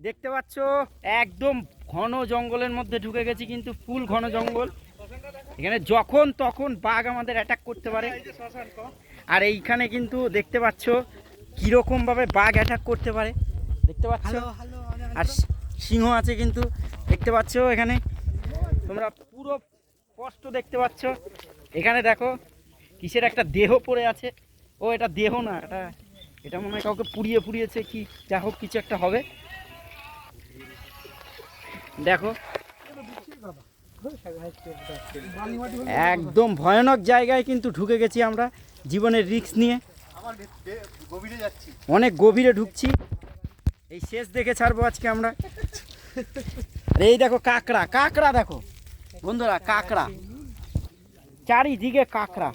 দেখতে পাচ্ছ একদম ঘন জঙ্গলের মধ্যে ঢুকে গেছি, কিন্তু ফুল ঘন জঙ্গল। এখানে যখন তখন বাঘ আমাদের অ্যাটাক করতে পারে। আর এইখানে কিন্তু দেখতে পাচ্ছ কিরকম ভাবে বাঘ অ্যাটাক করতে পারে, দেখতে পাচ্ছ। আর সিংহ আছে কিন্তু, দেখতে পাচ্ছ এখানে তোমরা পুরো স্পষ্ট দেখতে পাচ্ছ। এখানে দেখো কিসের একটা দেহ পড়ে আছে। ও এটা দেহ না, এটা মনে হয় কাউকে পুড়িয়েছে কি, যা হোক কিছু একটা হবে। দেখো একদম ভয়ানক জায়গায় কিন্তু ঢুকে গেছি আমরা জীবনের রিস্ক নিয়ে। অনেক গভীরে ঢুকছি, এই শেষ দেখে ছাড়বো আজকে আমরা। এই দেখো কাঁকড়া দেখো বন্ধুরা, কাঁকড়া চারিদিকে কাঁকড়া,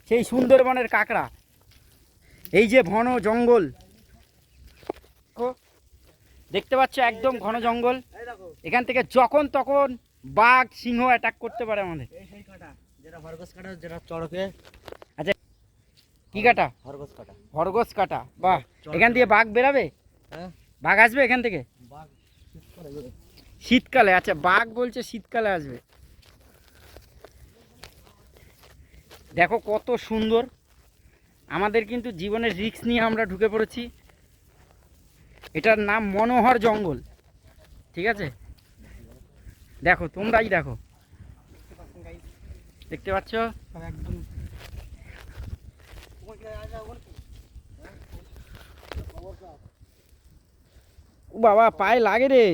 সেই সুন্দরবনের কাঁকড়া। এই যে ঘন জঙ্গল দেখতে পাচ্ছ, একদম ঘন জঙ্গল। এখান থেকে যখন তখন বাঘ সিংহ অ্যাটাক করতে পারে আমাদের। আচ্ছা কি কাটা? খরগোশ কাটা। বাহ, এখান থেকে বাঘ বেরাবে? বাঘ আসবে এখান থেকে শীতকালে? আচ্ছা বাঘ বলছে শীতকালে আসবে। দেখো কত সুন্দর, আমাদের কিন্তু জীবনের রিস্ক নিয়ে আমরা ঢুকে পড়েছি। এটার নাম মনোহর জঙ্গল, ঠিক আছে? দেখো তোমরাই দেখো, দেখতে পাচ্ছ ও বাবা, পায়ে লাগে রে।